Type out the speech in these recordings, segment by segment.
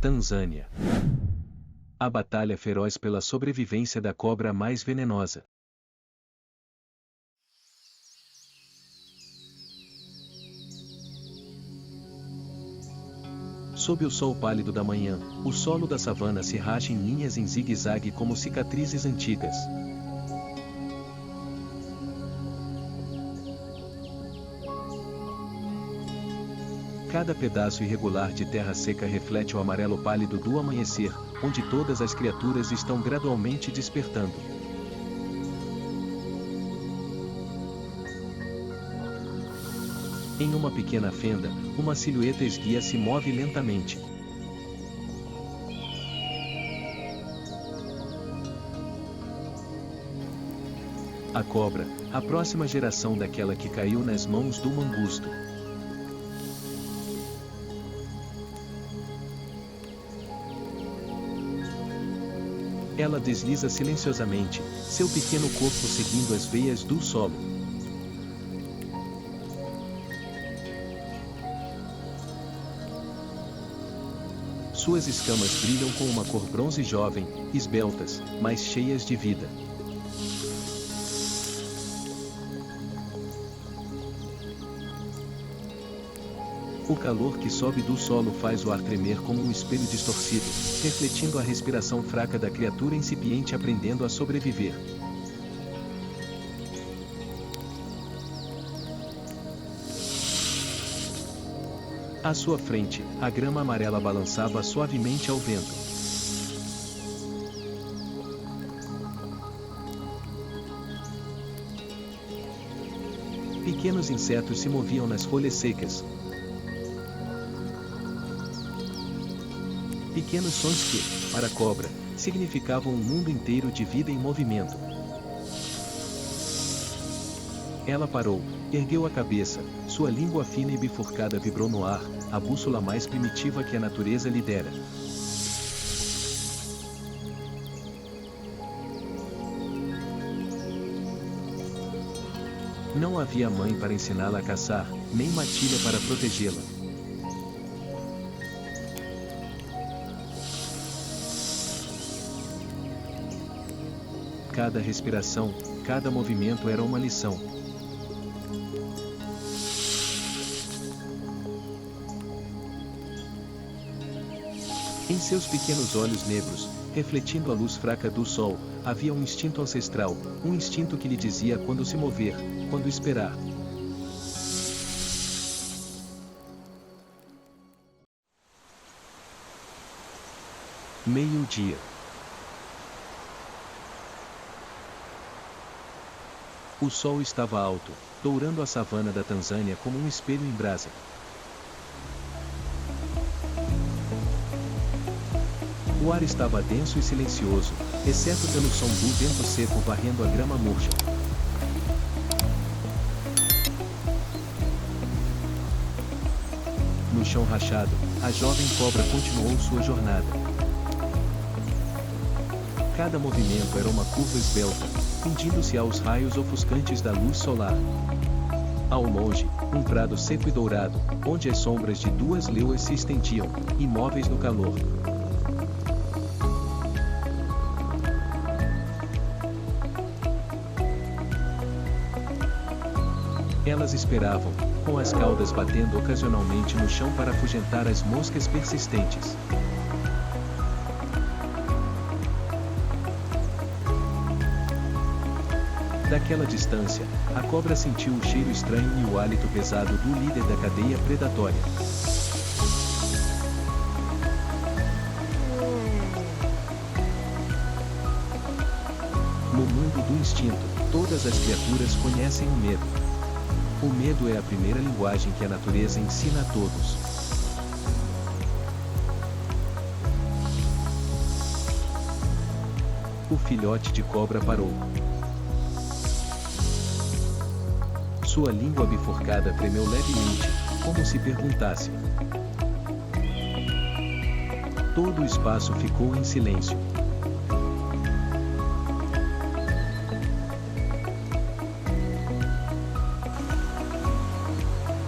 Tanzânia. A batalha feroz pela sobrevivência da cobra mais venenosa. Sob o sol pálido da manhã, o solo da savana se racha em linhas em zigue-zague como cicatrizes antigas. Cada pedaço irregular de terra seca reflete o amarelo pálido do amanhecer, onde todas as criaturas estão gradualmente despertando. Em uma pequena fenda, uma silhueta esguia se move lentamente. A cobra, a próxima geração daquela que caiu nas mãos do mangusto. Ela desliza silenciosamente, seu pequeno corpo seguindo as veias do solo. Suas escamas brilham com uma cor bronze jovem, esbeltas, mas cheias de vida. O calor que sobe do solo faz o ar tremer como um espelho distorcido, refletindo a respiração fraca da criatura incipiente aprendendo a sobreviver. À sua frente, a grama amarela balançava suavemente ao vento. Pequenos insetos se moviam nas folhas secas. Pequenos sons que, para a cobra, significavam um mundo inteiro de vida em movimento. Ela parou, ergueu a cabeça, sua língua fina e bifurcada vibrou no ar, a bússola mais primitiva que a natureza lhe dera. Não havia mãe para ensiná-la a caçar, nem matilha para protegê-la. Cada respiração, cada movimento era uma lição. Em seus pequenos olhos negros, refletindo a luz fraca do sol, havia um instinto ancestral, um instinto que lhe dizia quando se mover, quando esperar. Meio-dia. O sol estava alto, dourando a savana da Tanzânia como um espelho em brasa. O ar estava denso e silencioso, exceto pelo som do vento seco varrendo a grama murcha. No chão rachado, a jovem cobra continuou sua jornada. Cada movimento era uma curva esbelta, fundindo-se aos raios ofuscantes da luz solar. Ao longe, um prado seco e dourado, onde as sombras de duas leoas se estendiam, imóveis no calor. Elas esperavam, com as caudas batendo ocasionalmente no chão para afugentar as moscas persistentes. Daquela distância, a cobra sentiu o cheiro estranho e o hálito pesado do líder da cadeia predatória. No mundo do instinto, todas as criaturas conhecem o medo. O medo é a primeira linguagem que a natureza ensina a todos. O filhote de cobra parou. Sua língua bifurcada tremeu levemente, como se perguntasse. Todo o espaço ficou em silêncio.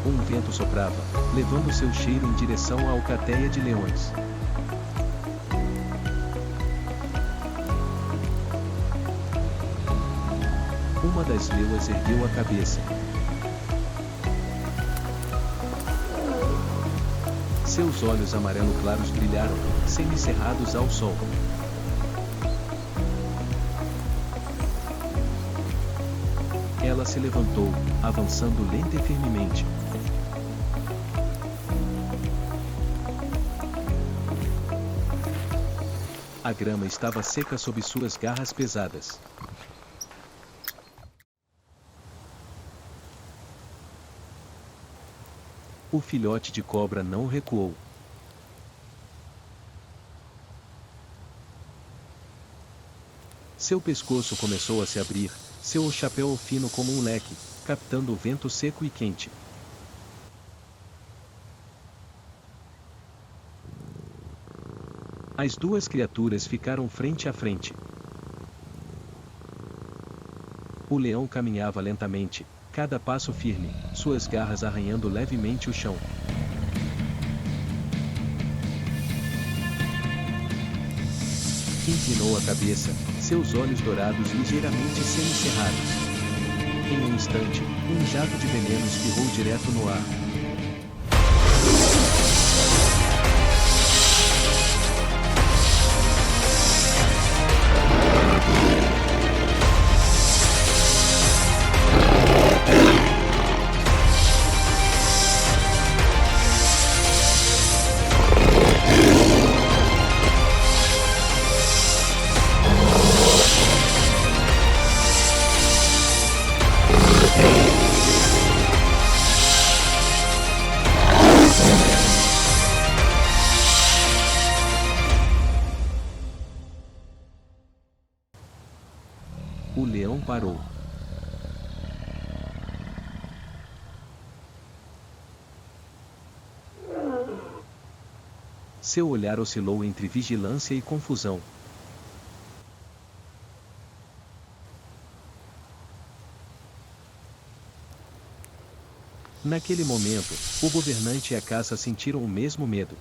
Um vento soprava, levando seu cheiro em direção à alcateia de leões. Uma das leoas ergueu a cabeça. Seus olhos amarelo claros brilharam, semicerrados ao sol. Ela se levantou, avançando lenta e firmemente. A grama estava seca sob suas garras pesadas. O filhote de cobra não recuou. Seu pescoço começou a se abrir, seu chapéu fino como um leque, captando o vento seco e quente. As duas criaturas ficaram frente a frente. O leão caminhava lentamente, cada passo firme, suas garras arranhando levemente o chão. Inclinou a cabeça, seus olhos dourados ligeiramente semicerrados. Em um instante, um jato de veneno espirrou direto no ar. O leão parou. Seu olhar oscilou entre vigilância e confusão. Naquele momento, o governante e a caça sentiram o mesmo medo.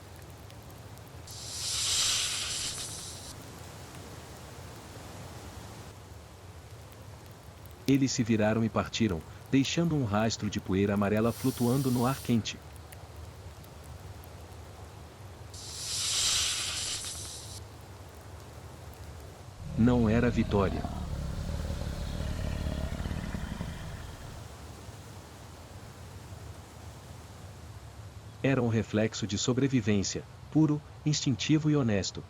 Eles se viraram e partiram, deixando um rastro de poeira amarela flutuando no ar quente. Não era vitória. Era um reflexo de sobrevivência, puro, instintivo e honesto.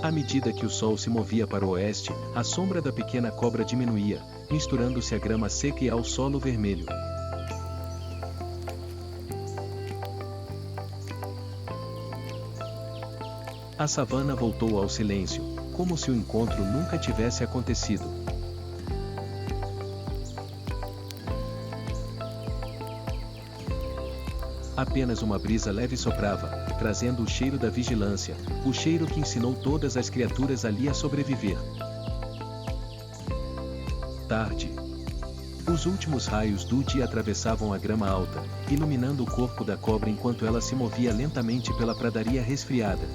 À medida que o sol se movia para o oeste, a sombra da pequena cobra diminuía, misturando-se à grama seca e ao solo vermelho. A savana voltou ao silêncio, como se o encontro nunca tivesse acontecido. Apenas uma brisa leve soprava, trazendo o cheiro da vigilância, o cheiro que ensinou todas as criaturas ali a sobreviver. Tarde. Os últimos raios do dia atravessavam a grama alta, iluminando o corpo da cobra enquanto ela se movia lentamente pela pradaria resfriada.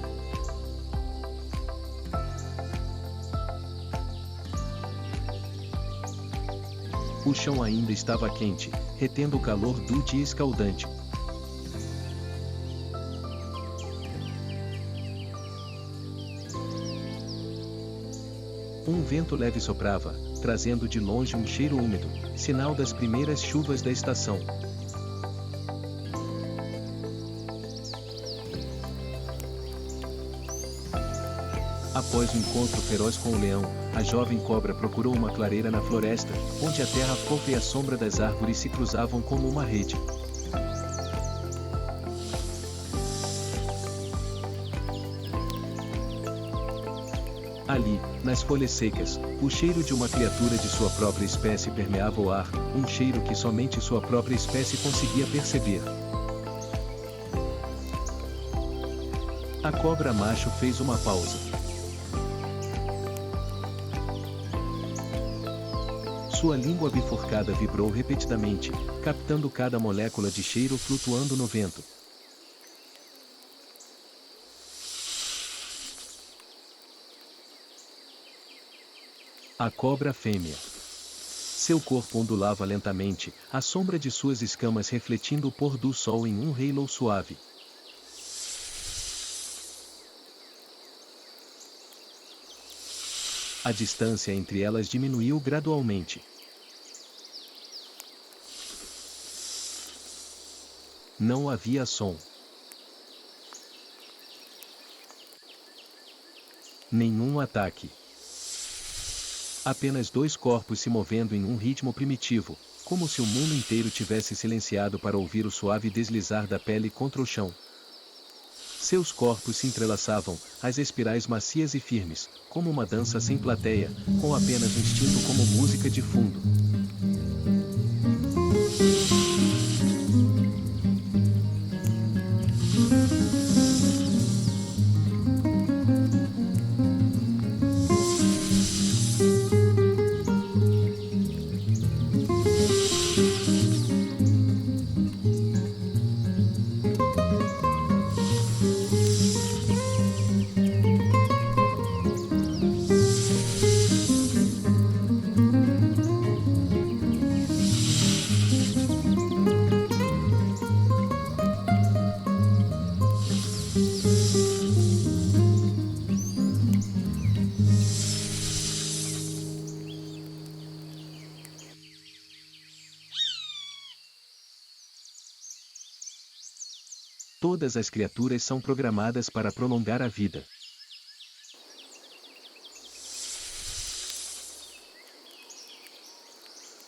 O chão ainda estava quente, retendo o calor do dia escaldante. Um vento leve soprava, trazendo de longe um cheiro úmido, sinal das primeiras chuvas da estação. Após o encontro feroz com o leão, a jovem cobra procurou uma clareira na floresta, onde a terra fofa e a sombra das árvores se cruzavam como uma rede. Ali, nas folhas secas, o cheiro de uma criatura de sua própria espécie permeava o ar, um cheiro que somente sua própria espécie conseguia perceber. A cobra macho fez uma pausa. Sua língua bifurcada vibrou repetidamente, captando cada molécula de cheiro flutuando no vento. A cobra fêmea. Seu corpo ondulava lentamente, a sombra de suas escamas refletindo o pôr do sol em um halo suave. A distância entre elas diminuiu gradualmente. Não havia som. Nenhum ataque. Apenas dois corpos se movendo em um ritmo primitivo, como se o mundo inteiro tivesse silenciado para ouvir o suave deslizar da pele contra o chão. Seus corpos se entrelaçavam, as espirais macias e firmes, como uma dança sem plateia, com apenas um instinto como música de fundo. Todas as criaturas são programadas para prolongar a vida.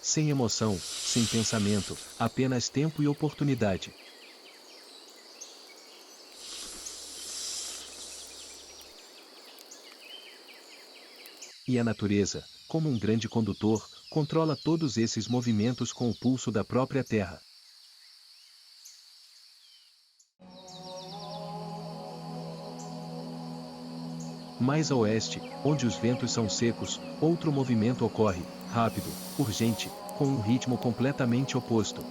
Sem emoção, sem pensamento, apenas tempo e oportunidade. E a natureza, como um grande condutor, controla todos esses movimentos com o pulso da própria terra. Mais a oeste, onde os ventos são secos, outro movimento ocorre, rápido, urgente, com um ritmo completamente oposto.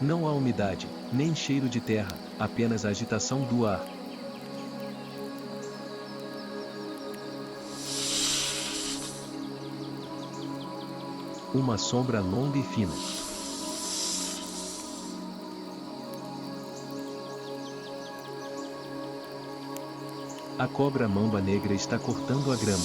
Não há umidade, nem cheiro de terra, apenas a agitação do ar. Uma sombra longa e fina. A cobra-mamba negra está cortando a grama.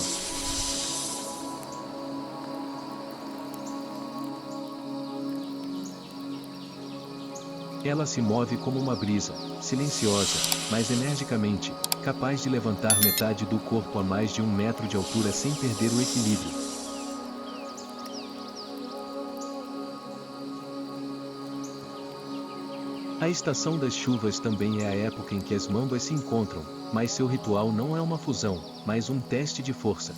Ela se move como uma brisa, silenciosa, mas energicamente, capaz de levantar metade do corpo a mais de 1 metro de altura sem perder o equilíbrio. A estação das chuvas também é a época em que as mambas se encontram, mas seu ritual não é uma fusão, mas um teste de força.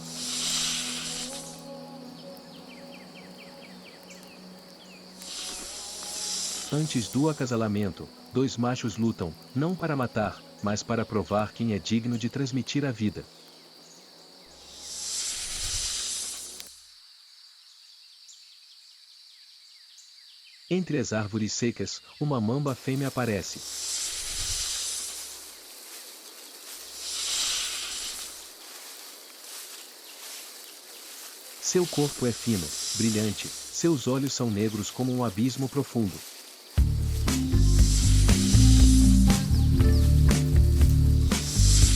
Antes do acasalamento, dois machos lutam, não para matar, mas para provar quem é digno de transmitir a vida. Entre as árvores secas, uma mamba fêmea aparece. Seu corpo é fino, brilhante, seus olhos são negros como um abismo profundo.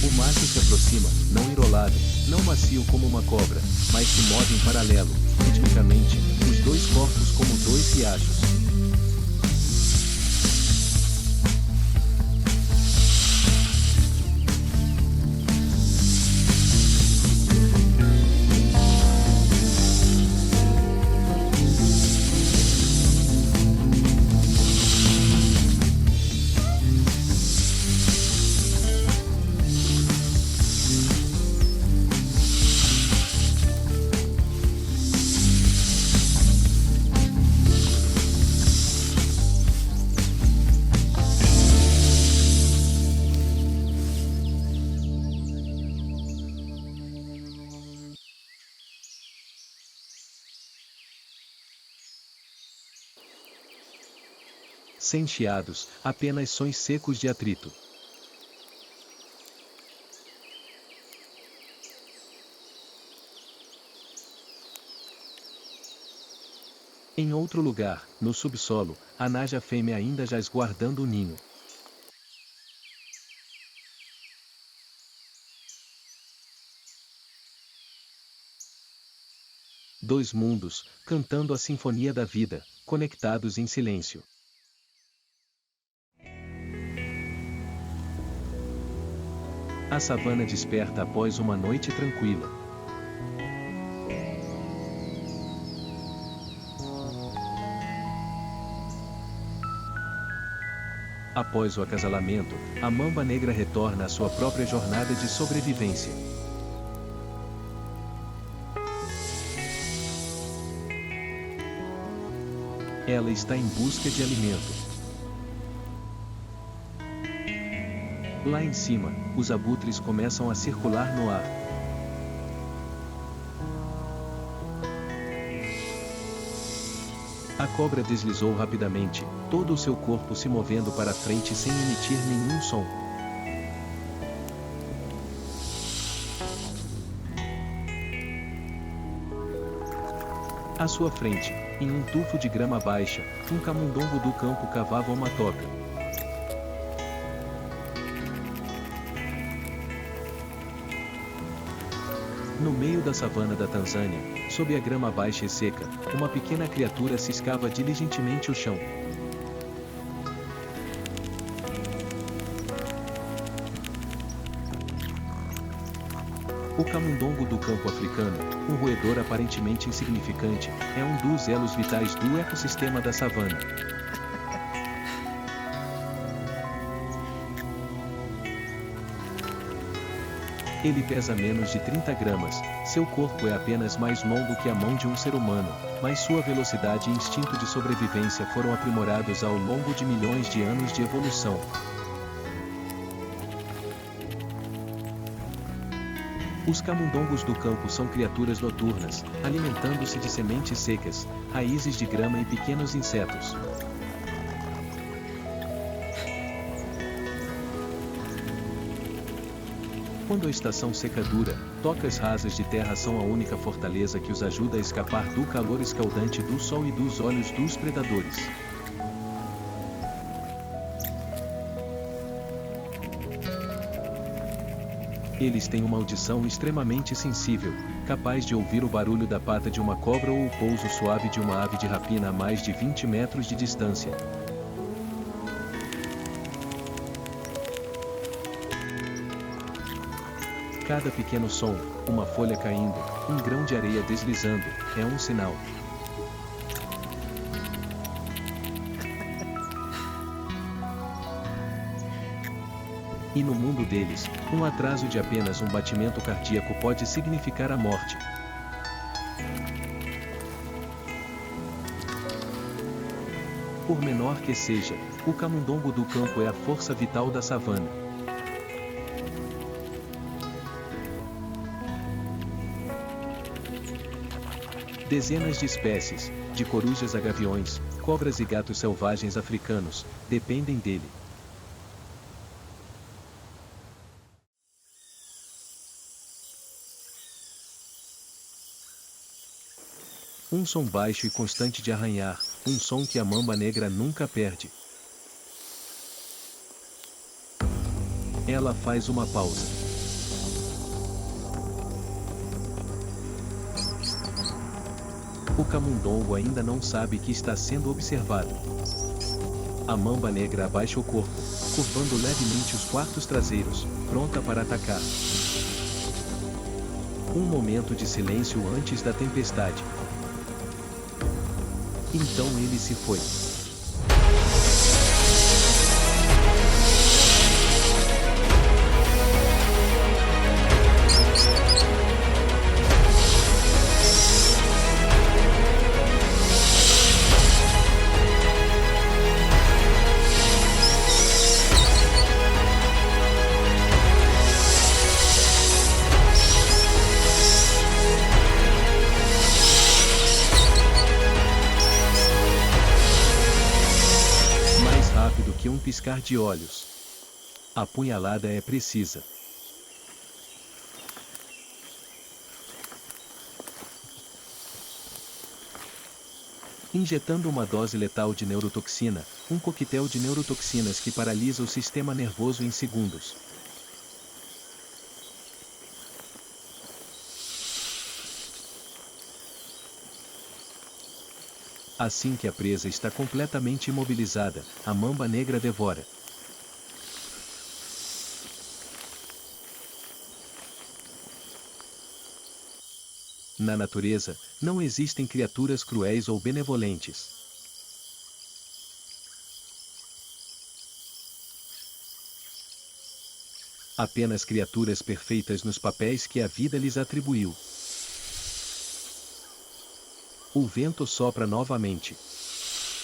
O macho se aproxima, não enrolado, não macio como uma cobra, mas se move em paralelo, ritmicamente, os dois corpos como dois riachos. Sem chiados, apenas sons secos de atrito. Em outro lugar, no subsolo, a naja fêmea ainda jaz guardando o ninho. Dois mundos, cantando a sinfonia da vida, conectados em silêncio. A savana desperta após uma noite tranquila. Após o acasalamento, a mamba negra retorna à sua própria jornada de sobrevivência. Ela está em busca de alimento. Lá em cima, os abutres começam a circular no ar. A cobra deslizou rapidamente, todo o seu corpo se movendo para frente sem emitir nenhum som. À sua frente, em um tufo de grama baixa, um camundongo do campo cavava uma toca. No meio da savana da Tanzânia, sob a grama baixa e seca, uma pequena criatura ciscava diligentemente o chão. O camundongo do campo africano, um roedor aparentemente insignificante, é um dos elos vitais do ecossistema da savana. Ele pesa menos de 30 gramas, seu corpo é apenas mais longo que a mão de um ser humano, mas sua velocidade e instinto de sobrevivência foram aprimorados ao longo de milhões de anos de evolução. Os camundongos do campo são criaturas noturnas, alimentando-se de sementes secas, raízes de grama e pequenos insetos. Quando a estação seca dura, tocas rasas de terra são a única fortaleza que os ajuda a escapar do calor escaldante do sol e dos olhos dos predadores. Eles têm uma audição extremamente sensível, capaz de ouvir o barulho da pata de uma cobra ou o pouso suave de uma ave de rapina a mais de 20 metros de distância. Cada pequeno som, uma folha caindo, um grão de areia deslizando, é um sinal. E no mundo deles, um atraso de apenas um batimento cardíaco pode significar a morte. Por menor que seja, o camundongo do campo é a força vital da savana. Dezenas de espécies, de corujas a gaviões, cobras e gatos selvagens africanos, dependem dele. Um som baixo e constante de arranhar, um som que a mamba negra nunca perde. Ela faz uma pausa. O camundongo ainda não sabe que está sendo observado. A mamba negra abaixa o corpo, curvando levemente os quartos traseiros, pronta para atacar. Um momento de silêncio antes da tempestade. Então ele se foi. piscar de olhos. A punhalada é precisa. Injetando uma dose letal de neurotoxina, um coquetel de neurotoxinas que paralisa o sistema nervoso em segundos. Assim que a presa está completamente imobilizada, a mamba negra devora. Na natureza, não existem criaturas cruéis ou benevolentes. Apenas criaturas perfeitas nos papéis que a vida lhes atribuiu. O vento sopra novamente.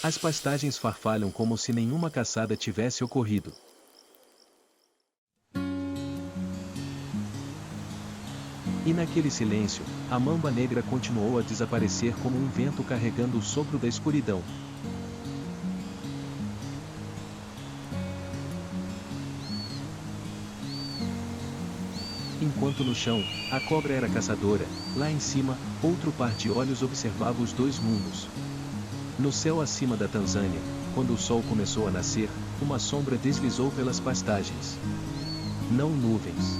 As pastagens farfalham como se nenhuma caçada tivesse ocorrido. E naquele silêncio, a mamba negra continuou a desaparecer como um vento carregando o sopro da escuridão. Enquanto no chão, a cobra era caçadora, lá em cima, outro par de olhos observava os dois mundos. No céu acima da Tanzânia, quando o sol começou a nascer, uma sombra deslizou pelas pastagens. Não nuvens.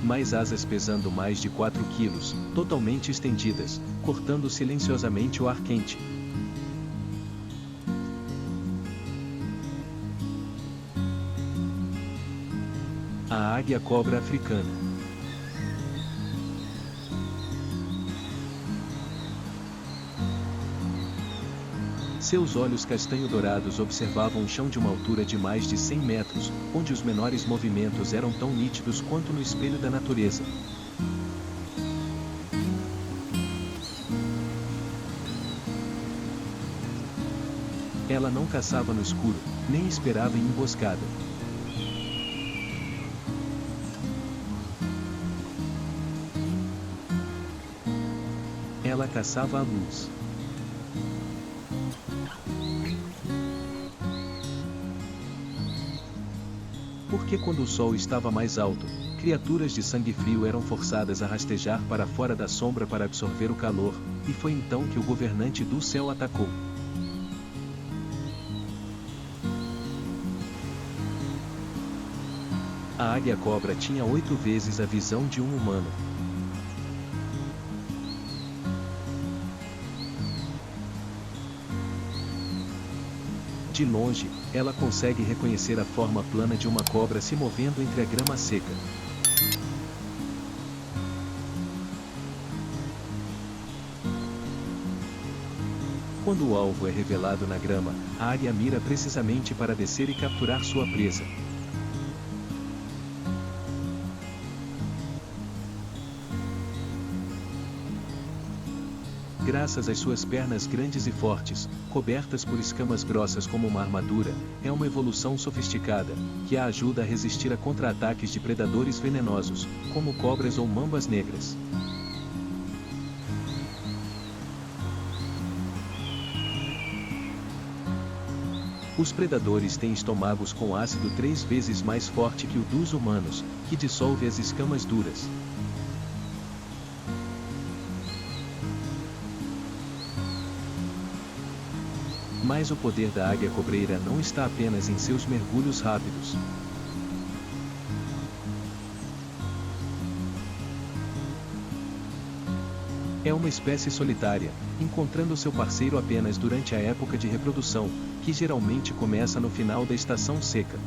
Mais asas pesando mais de 4 quilos, totalmente estendidas, cortando silenciosamente o ar quente. A águia-cobra africana. Seus olhos castanho-dourados observavam o chão de uma altura de mais de 100 metros, onde os menores movimentos eram tão nítidos quanto no espelho da natureza. Ela não caçava no escuro, nem esperava em emboscada. Ela caçava à luz. Porque quando o sol estava mais alto, criaturas de sangue frio eram forçadas a rastejar para fora da sombra para absorver o calor, e foi então que o governante do céu atacou. A águia-cobra tinha 8 vezes a visão de um humano. De longe, ela consegue reconhecer a forma plana de uma cobra se movendo entre a grama seca. Quando o alvo é revelado na grama, a águia mira precisamente para descer e capturar sua presa. Graças às suas pernas grandes e fortes, cobertas por escamas grossas como uma armadura, é uma evolução sofisticada, que a ajuda a resistir a contra-ataques de predadores venenosos, como cobras ou mambas negras. Os predadores têm estômagos com ácido 3 vezes mais forte que o dos humanos, que dissolve as escamas duras. Mas o poder da águia cobreira não está apenas em seus mergulhos rápidos. É uma espécie solitária, encontrando seu parceiro apenas durante a época de reprodução, que geralmente começa no final da estação seca.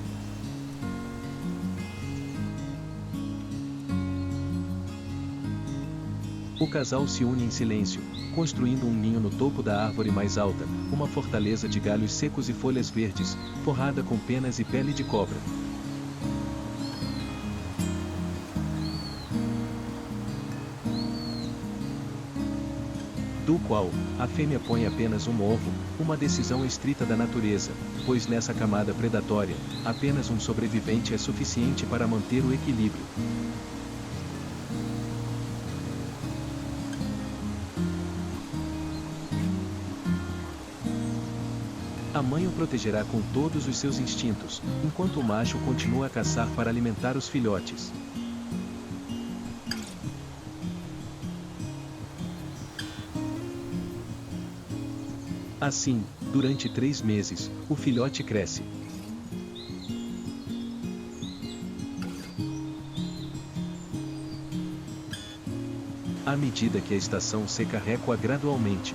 O casal se une em silêncio, construindo um ninho no topo da árvore mais alta, uma fortaleza de galhos secos e folhas verdes, forrada com penas e pele de cobra. Do qual, a fêmea põe apenas um ovo, uma decisão estrita da natureza, pois nessa camada predatória, apenas um sobrevivente é suficiente para manter o equilíbrio. mãe o protegerá com todos os seus instintos, enquanto o macho continua a caçar para alimentar os filhotes. Assim, durante 3 meses, o filhote cresce. À medida que a estação seca recua gradualmente.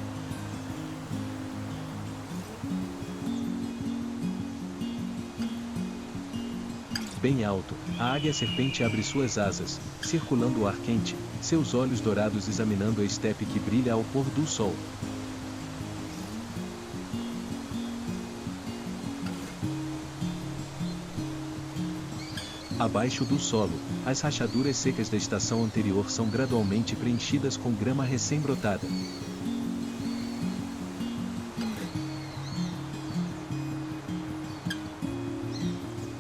Bem alto, a águia-serpente abre suas asas, circulando o ar quente, seus olhos dourados examinando a estepe que brilha ao pôr do sol. Abaixo do solo, as rachaduras secas da estação anterior são gradualmente preenchidas com grama recém-brotada.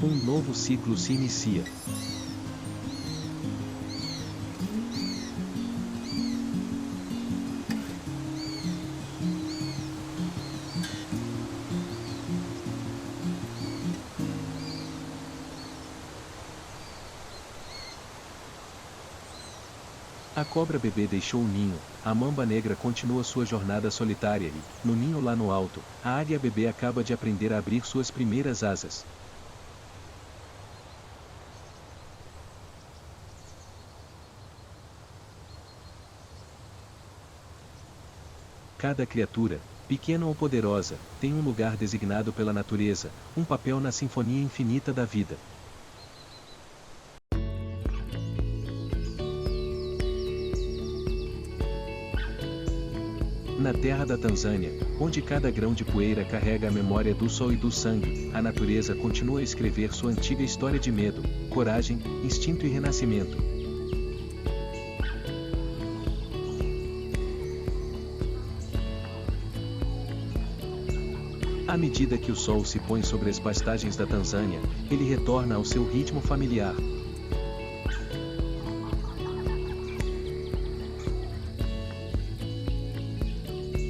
Um novo ciclo se inicia. A cobra bebê deixou o ninho, a mamba negra continua sua jornada solitária e, no ninho lá no alto, a águia bebê acaba de aprender a abrir suas primeiras asas. Cada criatura, pequena ou poderosa, tem um lugar designado pela natureza, um papel na sinfonia infinita da vida. Na terra da Tanzânia, onde cada grão de poeira carrega a memória do sol e do sangue, a natureza continua a escrever sua antiga história de medo, coragem, instinto e renascimento. À medida que o sol se põe sobre as pastagens da Tanzânia, ele retorna ao seu ritmo familiar.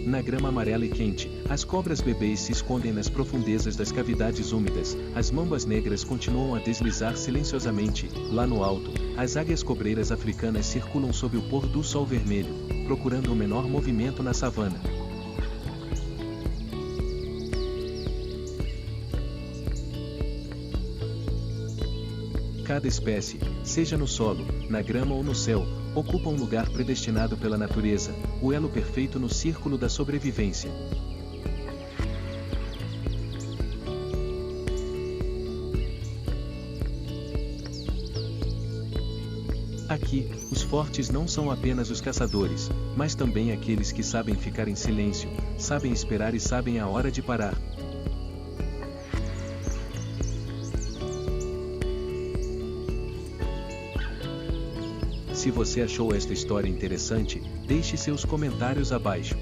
Na grama amarela e quente, as cobras bebês se escondem nas profundezas das cavidades úmidas, as mambas negras continuam a deslizar silenciosamente, lá no alto, as águias cobreiras africanas circulam sob o pôr do sol vermelho, procurando o menor movimento na savana. Cada espécie, seja no solo, na grama ou no céu, ocupa um lugar predestinado pela natureza, o elo perfeito no círculo da sobrevivência. Aqui, os fortes não são apenas os caçadores, mas também aqueles que sabem ficar em silêncio, sabem esperar e sabem a hora de parar. Se você achou esta história interessante, deixe seus comentários abaixo.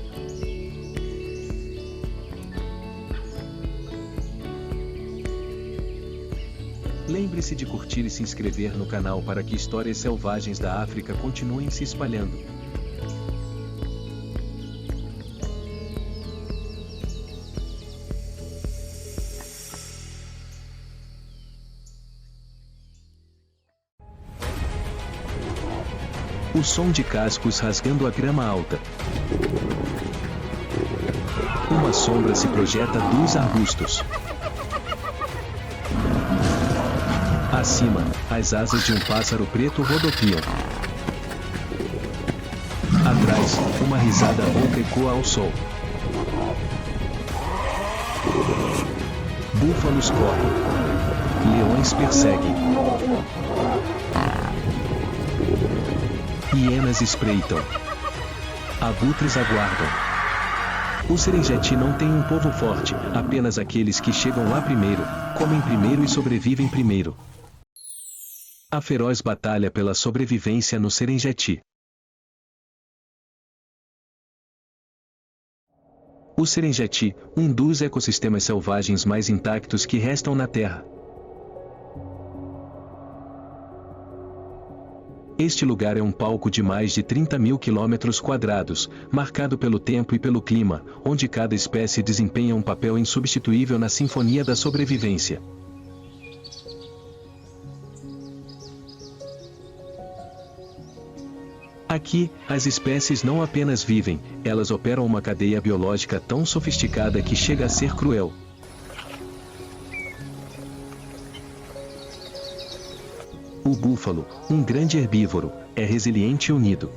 Lembre-se de curtir e se inscrever no canal para que histórias selvagens da África continuem se espalhando. O som de cascos rasgando a grama alta. Uma sombra se projeta dos arbustos. Acima, as asas de um pássaro preto rodopiam. Atrás, uma risada rouca ecoa ao sol. Búfalos correm. Leões perseguem. Hienas espreitam. Abutres aguardam. O Serengeti não tem um povo forte, apenas aqueles que chegam lá primeiro, comem primeiro e sobrevivem primeiro. A feroz batalha pela sobrevivência no Serengeti. O Serengeti, um dos ecossistemas selvagens mais intactos que restam na Terra. Este lugar é um palco de mais de 30.000 quilômetros quadrados, marcado pelo tempo e pelo clima, onde cada espécie desempenha um papel insubstituível na sinfonia da sobrevivência. Aqui, as espécies não apenas vivem, elas operam uma cadeia biológica tão sofisticada que chega a ser cruel. O búfalo, um grande herbívoro, é resiliente e unido.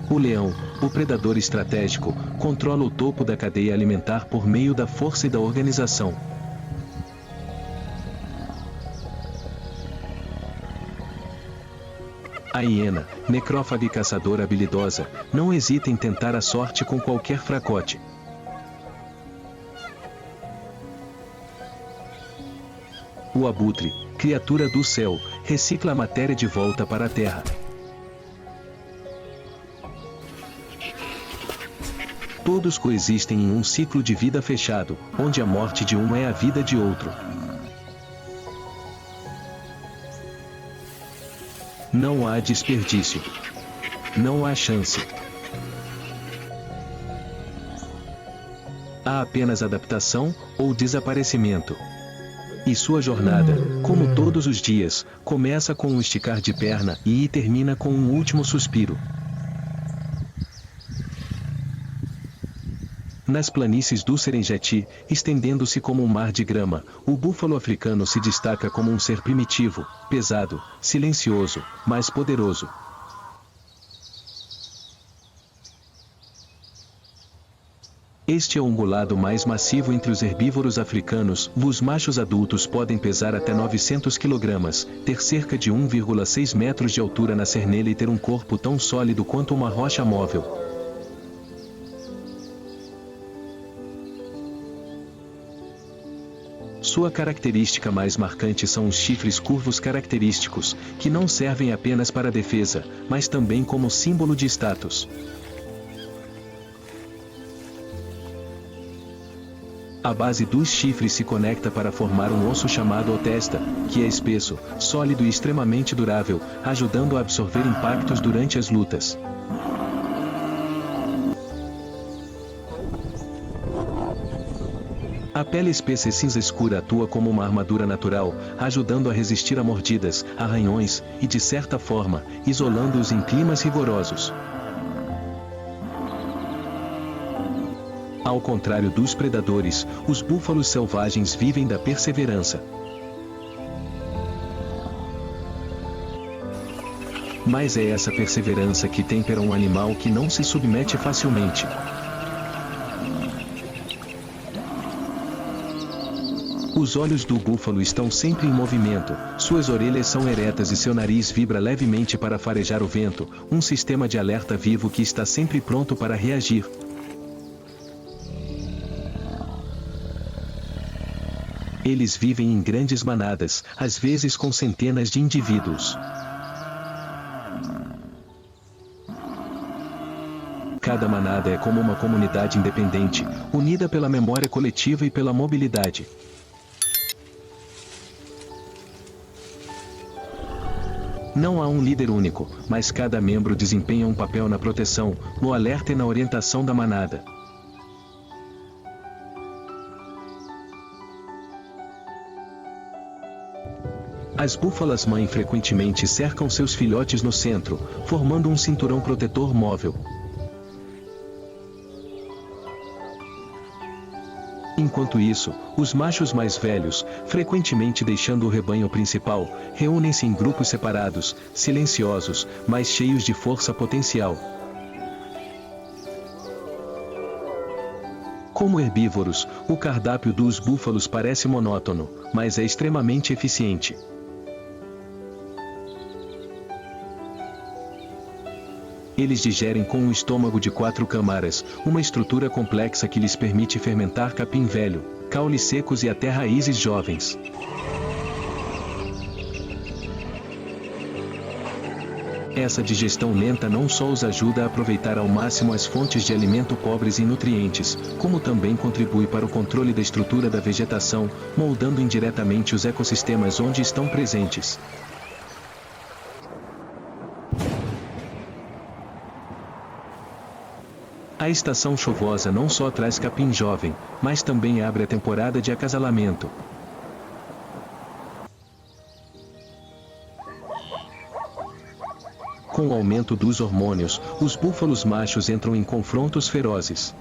O leão, o predador estratégico, controla o topo da cadeia alimentar por meio da força e da organização. A hiena, necrófaga e caçadora habilidosa, não hesita em tentar a sorte com qualquer fracote. O abutre, criatura do céu, recicla a matéria de volta para a terra. Todos coexistem em um ciclo de vida fechado, onde a morte de um é a vida de outro. Não há desperdício. Não há chance. Há apenas adaptação ou desaparecimento. E sua jornada, como todos os dias, começa com um esticar de perna e termina com um último suspiro. Nas planícies do Serengeti, estendendo-se como um mar de grama, o búfalo africano se destaca como um ser primitivo, pesado, silencioso, mas poderoso. Este é o ungulado mais massivo entre os herbívoros africanos. Os machos adultos podem pesar até 900 kg, ter cerca de 1,6 metros de altura na cernelha e ter um corpo tão sólido quanto uma rocha móvel. Sua característica mais marcante são os chifres curvos característicos, que não servem apenas para defesa, mas também como símbolo de status. A base dos chifres se conecta para formar um osso chamado otesta, que é espesso, sólido e extremamente durável, ajudando a absorver impactos durante as lutas. A pele espessa e cinza escura atua como uma armadura natural, ajudando a resistir a mordidas, arranhões, e de certa forma, isolando-os em climas rigorosos. Ao contrário dos predadores, os búfalos selvagens vivem da perseverança. Mas é essa perseverança que tempera um animal que não se submete facilmente. Os olhos do búfalo estão sempre em movimento, suas orelhas são eretas e seu nariz vibra levemente para farejar o vento, um sistema de alerta vivo que está sempre pronto para reagir. Eles vivem em grandes manadas, às vezes com centenas de indivíduos. Cada manada é como uma comunidade independente, unida pela memória coletiva e pela mobilidade. Não há um líder único, mas cada membro desempenha um papel na proteção, no alerta e na orientação da manada. As búfalas-mãe frequentemente cercam seus filhotes no centro, formando um cinturão protetor móvel. Enquanto isso, os machos mais velhos, frequentemente deixando o rebanho principal, reúnem-se em grupos separados, silenciosos, mas cheios de força potencial. Como herbívoros, o cardápio dos búfalos parece monótono, mas é extremamente eficiente. Eles digerem com um estômago de 4 câmaras, uma estrutura complexa que lhes permite fermentar capim velho, caules secos e até raízes jovens. Essa digestão lenta não só os ajuda a aproveitar ao máximo as fontes de alimento pobres em nutrientes, como também contribui para o controle da estrutura da vegetação, moldando indiretamente os ecossistemas onde estão presentes. A estação chuvosa não só traz capim jovem, mas também abre a temporada de acasalamento. Com o aumento dos hormônios, os búfalos machos entram em confrontos ferozes.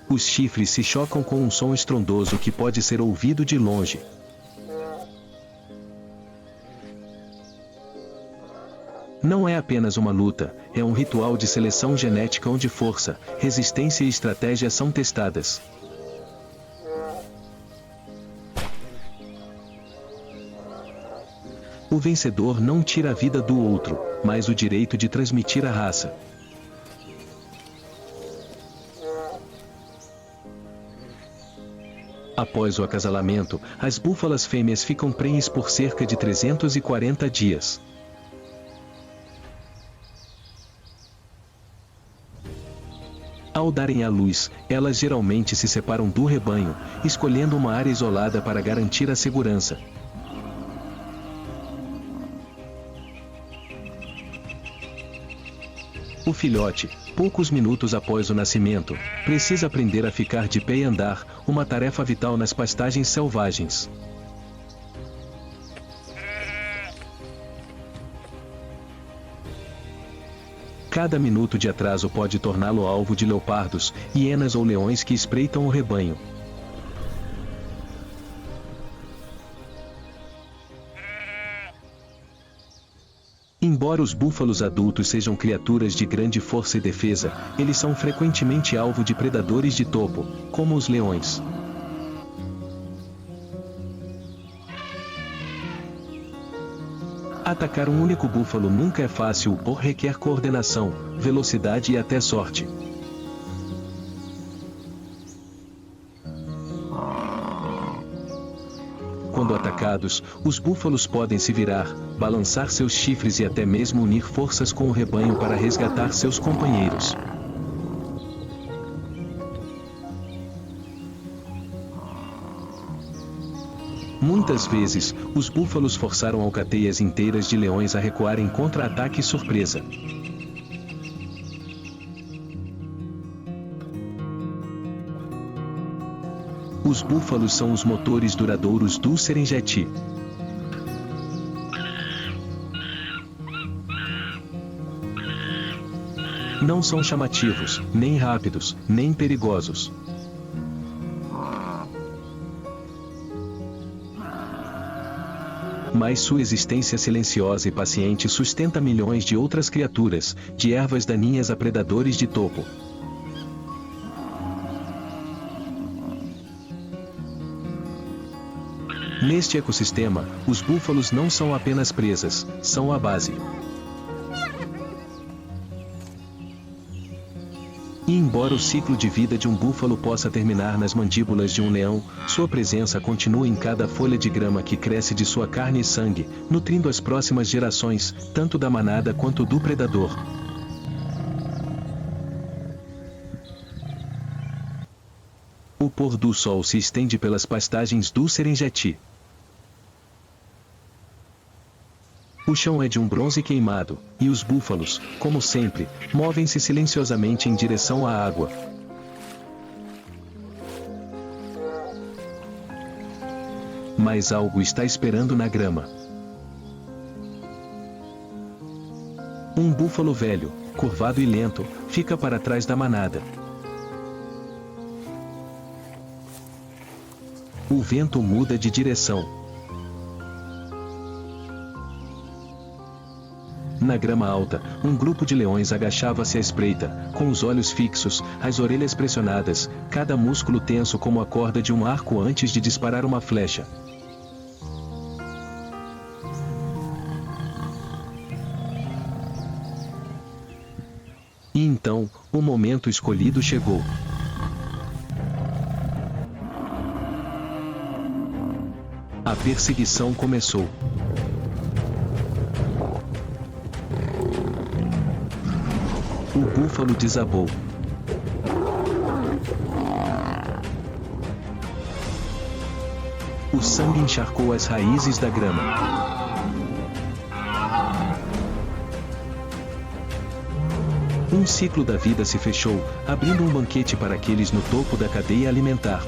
Os chifres se chocam com um som estrondoso que pode ser ouvido de longe. Não é apenas uma luta, é um ritual de seleção genética onde força, resistência e estratégia são testadas. O vencedor não tira a vida do outro, mas o direito de transmitir a raça. Após o acasalamento, as búfalas fêmeas ficam prenhes por cerca de 340 dias. Ao darem à luz, elas geralmente se separam do rebanho, escolhendo uma área isolada para garantir a segurança. O filhote, poucos minutos após o nascimento, precisa aprender a ficar de pé e andar, uma tarefa vital nas pastagens selvagens. Cada minuto de atraso pode torná-lo alvo de leopardos, hienas ou leões que espreitam o rebanho. Embora os búfalos adultos sejam criaturas de grande força e defesa, eles são frequentemente alvo de predadores de topo, como os leões. Atacar um único búfalo nunca é fácil ou requer coordenação, velocidade e até sorte. Quando atacados, os búfalos podem se virar, balançar seus chifres e até mesmo unir forças com o rebanho para resgatar seus companheiros. Muitas vezes, os búfalos forçaram alcateias inteiras de leões a recuar em contra-ataque surpresa. Os búfalos são os motores duradouros do Serengeti. Não são chamativos, nem rápidos, nem perigosos. Mas sua existência silenciosa e paciente sustenta milhões de outras criaturas, de ervas daninhas a predadores de topo. Neste ecossistema, os búfalos não são apenas presas, são a base. E embora o ciclo de vida de um búfalo possa terminar nas mandíbulas de um leão, sua presença continua em cada folha de grama que cresce de sua carne e sangue, nutrindo as próximas gerações, tanto da manada quanto do predador. O pôr do sol se estende pelas pastagens do Serengeti. O chão é de um bronze queimado, e os búfalos, como sempre, movem-se silenciosamente em direção à água. Mas algo está esperando na grama. Um búfalo velho, curvado e lento, fica para trás da manada. O vento muda de direção. Na grama alta, um grupo de leões agachava-se à espreita, com os olhos fixos, as orelhas pressionadas, cada músculo tenso como a corda de um arco antes de disparar uma flecha. E então, o momento escolhido chegou. A perseguição começou. O búfalo desabou. O sangue encharcou as raízes da grama. Um ciclo da vida se fechou, abrindo um banquete para aqueles no topo da cadeia alimentar.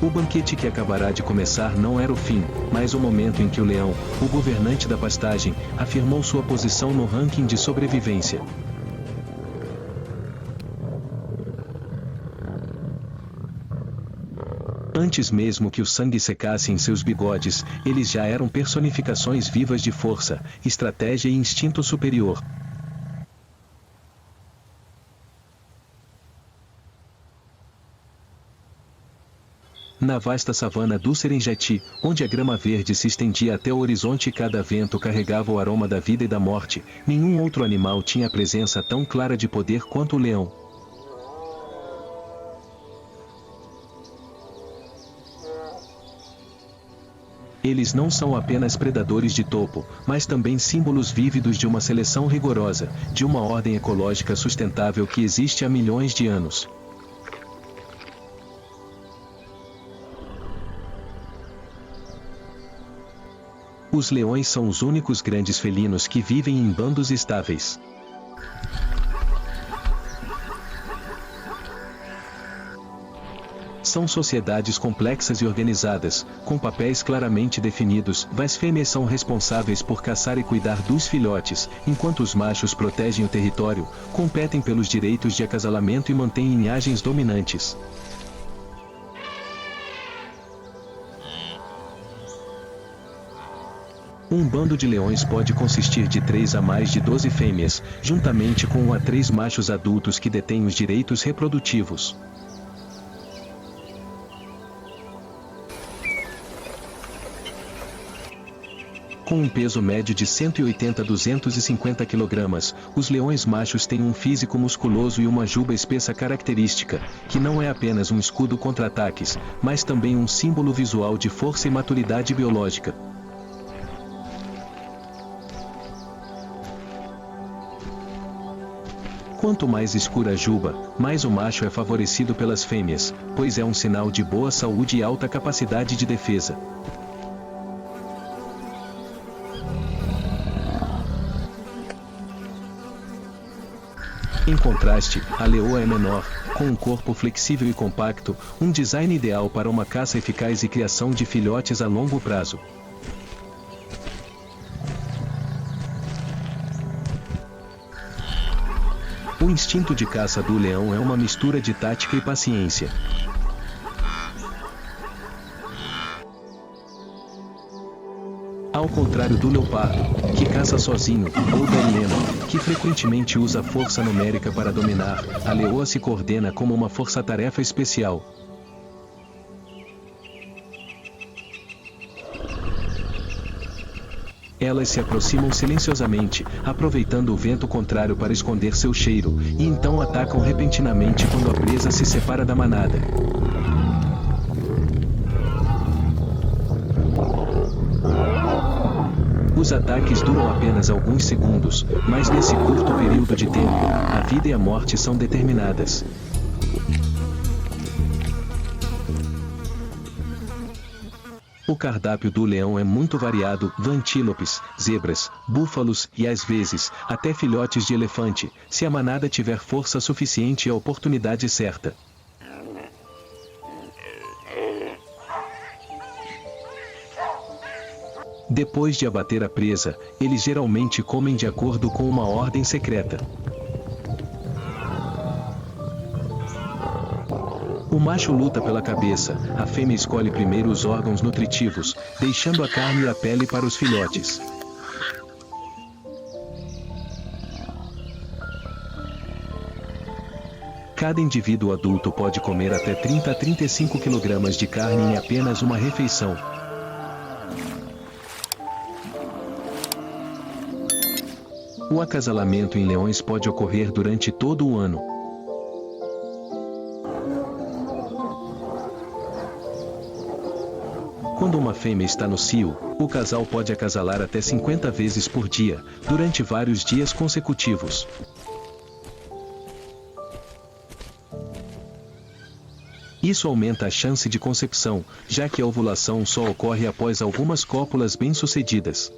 O banquete que acabará de começar não era o fim, mas o momento em que o leão, o governante da pastagem, afirmou sua posição no ranking de sobrevivência. Antes mesmo que o sangue secasse em seus bigodes, eles já eram personificações vivas de força, estratégia e instinto superior. Na vasta savana do Serengeti, onde a grama verde se estendia até o horizonte e cada vento carregava o aroma da vida e da morte, nenhum outro animal tinha a presença tão clara de poder quanto o leão. Eles não são apenas predadores de topo, mas também símbolos vívidos de uma seleção rigorosa, de uma ordem ecológica sustentável que existe há milhões de anos. Os leões são os únicos grandes felinos que vivem em bandos estáveis. São sociedades complexas e organizadas, com papéis claramente definidos. As fêmeas são responsáveis por caçar e cuidar dos filhotes, enquanto os machos protegem o território, competem pelos direitos de acasalamento e mantêm linhagens dominantes. Um bando de leões pode consistir de 3 a mais de 12 fêmeas, juntamente com 1 a 3 machos adultos que detêm os direitos reprodutivos. Com um peso médio de 180 a 250 kg, os leões machos têm um físico musculoso e uma juba espessa característica, que não é apenas um escudo contra ataques, mas também um símbolo visual de força e maturidade biológica. Quanto mais escura a juba, mais o macho é favorecido pelas fêmeas, pois é um sinal de boa saúde e alta capacidade de defesa. Em contraste, a leoa é menor, com um corpo flexível e compacto, um design ideal para uma caça eficaz e criação de filhotes a longo prazo. O instinto de caça do leão é uma mistura de tática e paciência. Ao contrário do leopardo, que caça sozinho, ou da hiena, que frequentemente usa força numérica para dominar, a leoa se coordena como uma força-tarefa especial. Elas se aproximam silenciosamente, aproveitando o vento contrário para esconder seu cheiro, e então atacam repentinamente quando a presa se separa da manada. Os ataques duram apenas alguns segundos, mas nesse curto período de tempo, a vida e a morte são determinadas. O cardápio do leão é muito variado: antílopes, zebras, búfalos e, às vezes, até filhotes de elefante, se a manada tiver força suficiente e a oportunidade certa. Depois de abater a presa, eles geralmente comem de acordo com uma ordem secreta. O macho luta pela cabeça, a fêmea escolhe primeiro os órgãos nutritivos, deixando a carne e a pele para os filhotes. Cada indivíduo adulto pode comer até 30 a 35 kg de carne em apenas uma refeição. O acasalamento em leões pode ocorrer durante todo o ano. Quando uma fêmea está no cio, o casal pode acasalar até 50 vezes por dia, durante vários dias consecutivos. Isso aumenta a chance de concepção, já que a ovulação só ocorre após algumas cópulas bem-sucedidas.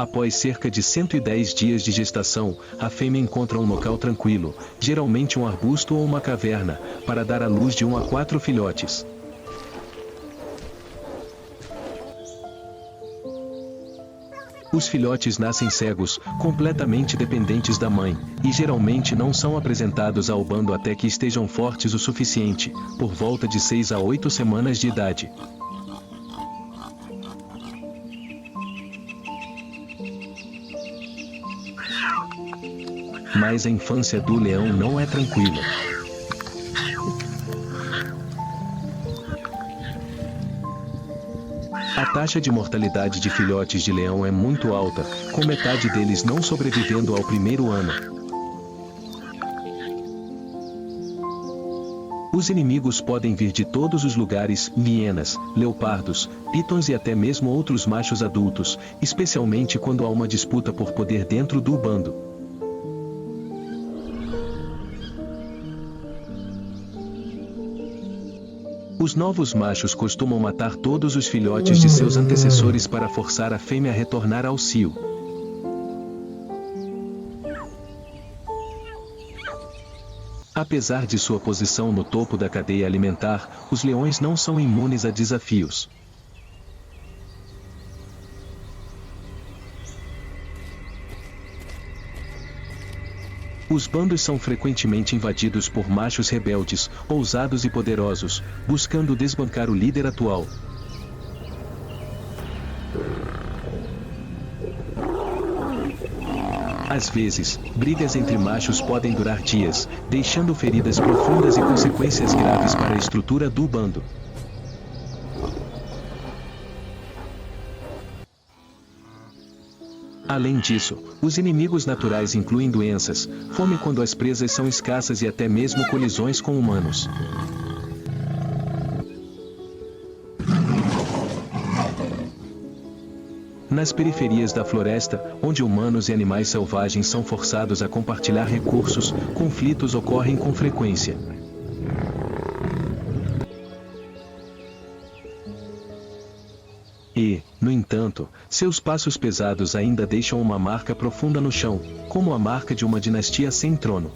Após cerca de 110 dias de gestação, a fêmea encontra um local tranquilo, geralmente um arbusto ou uma caverna, para dar à luz de 1 a 4 filhotes. Os filhotes nascem cegos, completamente dependentes da mãe, e geralmente não são apresentados ao bando até que estejam fortes o suficiente, por volta de 6 a 8 semanas de idade. Mas a infância do leão não é tranquila. A taxa de mortalidade de filhotes de leão é muito alta, com metade deles não sobrevivendo ao primeiro ano. Os inimigos podem vir de todos os lugares: hienas, leopardos, pitons e até mesmo outros machos adultos, especialmente quando há uma disputa por poder dentro do bando. Os novos machos costumam matar todos os filhotes de seus antecessores para forçar a fêmea a retornar ao cio. Apesar de sua posição no topo da cadeia alimentar, os leões não são imunes a desafios. Os bandos são frequentemente invadidos por machos rebeldes, ousados e poderosos, buscando desbancar o líder atual. Às vezes, brigas entre machos podem durar dias, deixando feridas profundas e consequências graves para a estrutura do bando. Além disso, os inimigos naturais incluem doenças, fome quando as presas são escassas e até mesmo colisões com humanos. Nas periferias da floresta, onde humanos e animais selvagens são forçados a compartilhar recursos, conflitos ocorrem com frequência. E, no entanto, seus passos pesados ainda deixam uma marca profunda no chão, como a marca de uma dinastia sem trono.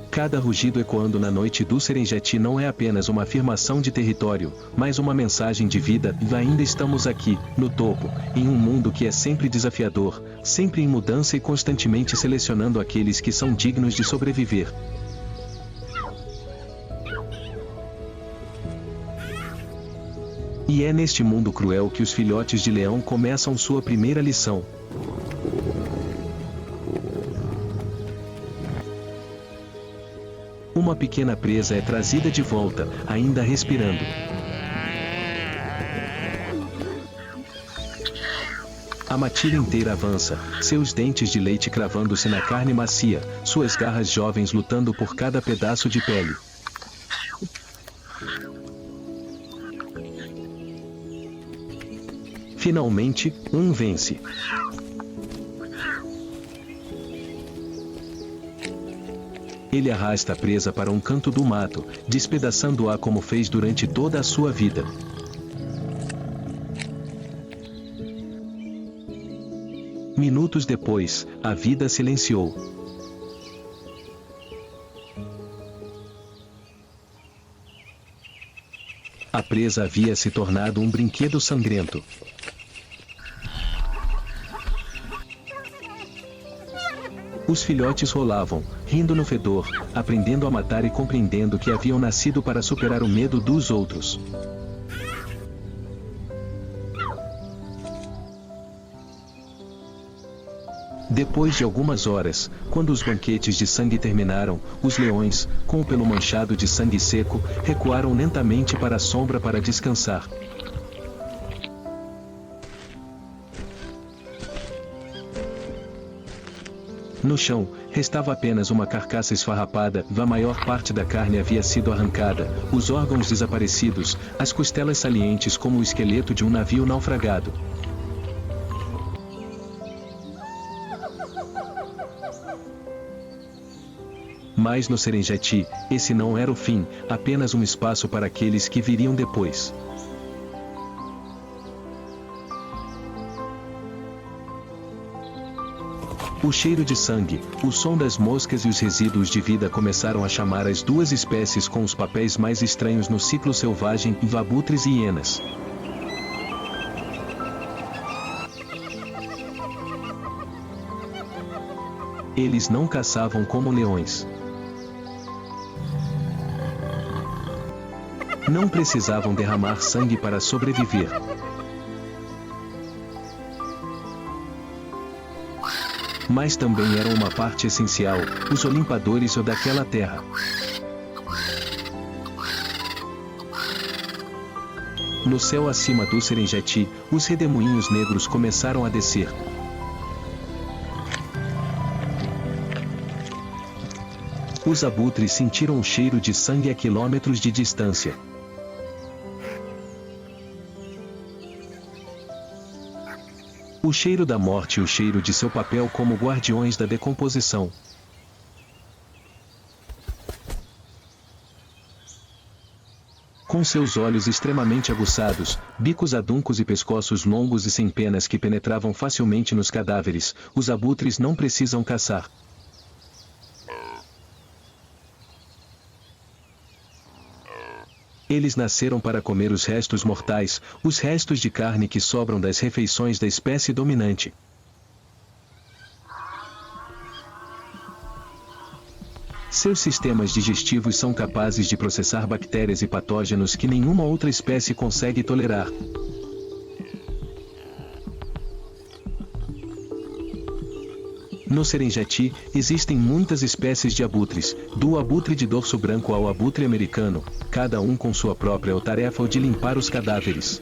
Cada rugido ecoando na noite do Serengeti não é apenas uma afirmação de território, mas uma mensagem de vida. E ainda estamos aqui, no topo, em um mundo que é sempre desafiador, sempre em mudança e constantemente selecionando aqueles que são dignos de sobreviver. E é neste mundo cruel que os filhotes de leão começam sua primeira lição. Uma pequena presa é trazida de volta, ainda respirando. A matilha inteira avança, seus dentes de leite cravando-se na carne macia, suas garras jovens lutando por cada pedaço de pele. Finalmente, um vence. Ele arrasta a presa para um canto do mato, despedaçando-a como fez durante toda a sua vida. Minutos depois, a vida silenciou. A presa havia se tornado um brinquedo sangrento. Os filhotes rolavam, rindo no fedor, aprendendo a matar e compreendendo que haviam nascido para superar o medo dos outros. Depois de algumas horas, quando os banquetes de sangue terminaram, os leões, com o pelo manchado de sangue seco, recuaram lentamente para a sombra para descansar. No chão, restava apenas uma carcaça esfarrapada, a maior parte da carne havia sido arrancada, os órgãos desaparecidos, as costelas salientes como o esqueleto de um navio naufragado. Mas no Serengeti, esse não era o fim, apenas um espaço para aqueles que viriam depois. O cheiro de sangue, o som das moscas e os resíduos de vida começaram a chamar as duas espécies com os papéis mais estranhos no ciclo selvagem, abutres e hienas. Eles não caçavam como leões. Não precisavam derramar sangue para sobreviver. Mas também eram uma parte essencial, os olimpadores daquela terra. No céu acima do Serengeti, os redemoinhos negros começaram a descer. Os abutres sentiram o cheiro de sangue a quilômetros de distância. O cheiro da morte e o cheiro de seu papel como guardiões da decomposição. Com seus olhos extremamente aguçados, bicos aduncos e pescoços longos e sem penas que penetravam facilmente nos cadáveres, os abutres não precisam caçar. Eles nasceram para comer os restos mortais, os restos de carne que sobram das refeições da espécie dominante. Seus sistemas digestivos são capazes de processar bactérias e patógenos que nenhuma outra espécie consegue tolerar. No Serengeti, existem muitas espécies de abutres, do abutre de dorso branco ao abutre americano, cada um com sua própria tarefa de limpar os cadáveres.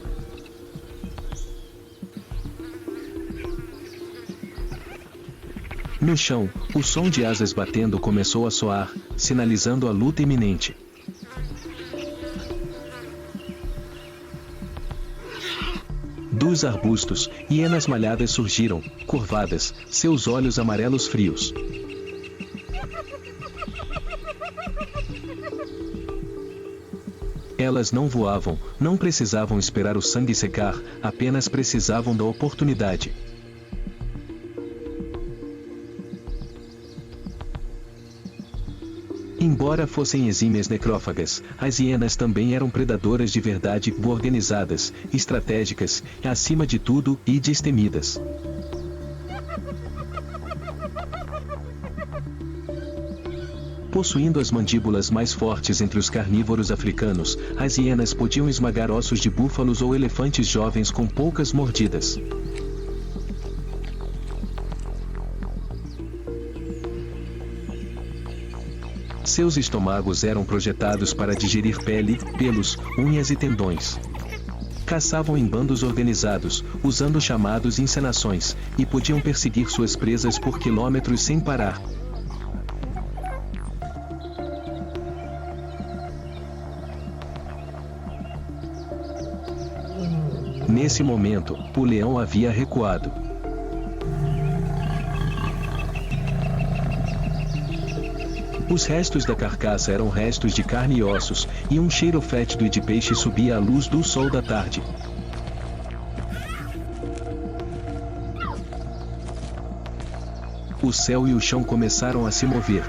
No chão, o som de asas batendo começou a soar, sinalizando a luta iminente. Dos arbustos, hienas malhadas surgiram, curvadas, seus olhos amarelos frios. Elas não voavam, não precisavam esperar o sangue secar, apenas precisavam da oportunidade. Embora fossem exímias necrófagas, as hienas também eram predadoras de verdade, organizadas, estratégicas, acima de tudo, e destemidas. Possuindo as mandíbulas mais fortes entre os carnívoros africanos, as hienas podiam esmagar ossos de búfalos ou elefantes jovens com poucas mordidas. Seus estômagos eram projetados para digerir pele, pelos, unhas e tendões. Caçavam em bandos organizados, usando chamados encenações, e podiam perseguir suas presas por quilômetros sem parar. Nesse momento, o leão havia recuado. Os restos da carcaça eram restos de carne e ossos, e um cheiro fétido e de peixe subia à luz do sol da tarde. O céu e o chão começaram a se mover.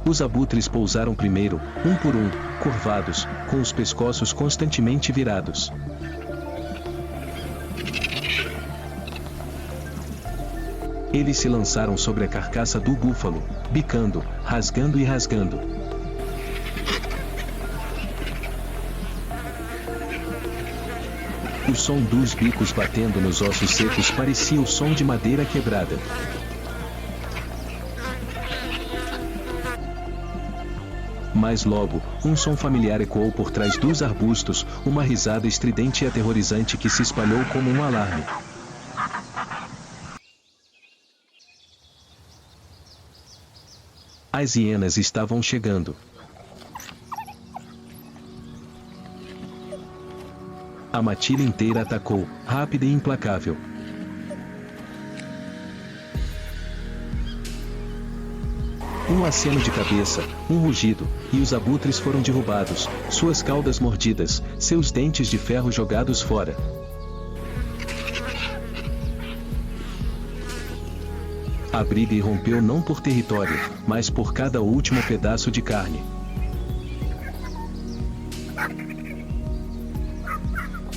Os abutres pousaram primeiro, um por um, curvados, com os pescoços constantemente virados. Eles se lançaram sobre a carcaça do búfalo, bicando, rasgando e rasgando. O som dos bicos batendo nos ossos secos parecia o som de madeira quebrada. mas logo, um som familiar ecoou por trás dos arbustos, uma risada estridente e aterrorizante que se espalhou como um alarme. As hienas estavam chegando. A matilha inteira atacou, rápida e implacável. Um aceno de cabeça, um rugido, e os abutres foram derrubados, suas caudas mordidas, seus dentes de ferro jogados fora. A briga irrompeu não por território, mas por cada último pedaço de carne.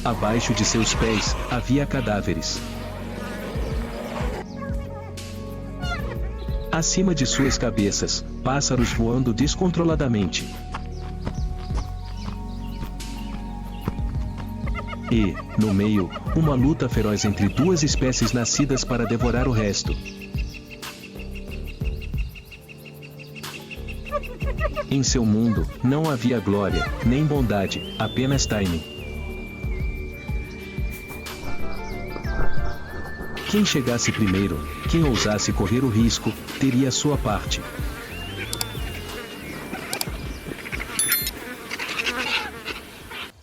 Abaixo de seus pés, havia cadáveres. Acima de suas cabeças, pássaros voando descontroladamente. E, no meio, uma luta feroz entre duas espécies nascidas para devorar o resto. Em seu mundo, não havia glória, nem bondade, apenas timing. Quem chegasse primeiro, quem ousasse correr o risco, teria sua parte.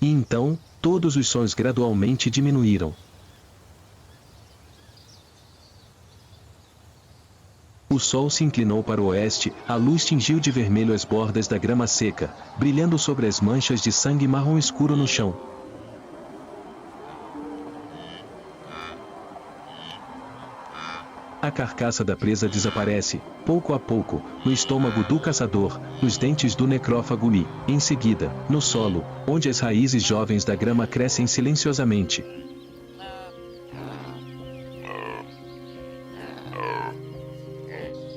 E então, todos os sons gradualmente diminuíram. O sol se inclinou para o oeste, a luz tingiu de vermelho as bordas da grama seca, brilhando sobre as manchas de sangue marrom escuro no chão. A carcaça da presa desaparece, pouco a pouco, no estômago do caçador, nos dentes do necrófago e, em seguida, no solo, onde as raízes jovens da grama crescem silenciosamente.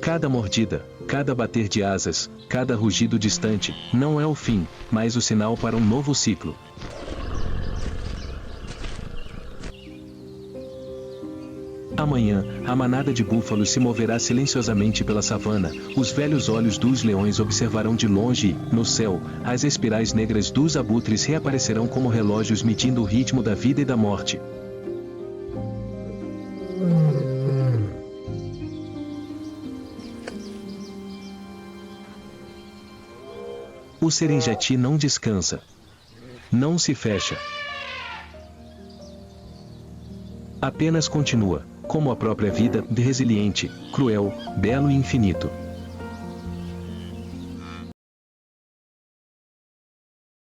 Cada mordida, cada bater de asas, cada rugido distante, não é o fim, mas o sinal para um novo ciclo. Amanhã, a manada de búfalos se moverá silenciosamente pela savana, os velhos olhos dos leões observarão de longe e, no céu, as espirais negras dos abutres reaparecerão como relógios medindo o ritmo da vida e da morte. O Serengeti não descansa. Não se fecha. Apenas continua, como a própria vida, resiliente, cruel, belo e infinito.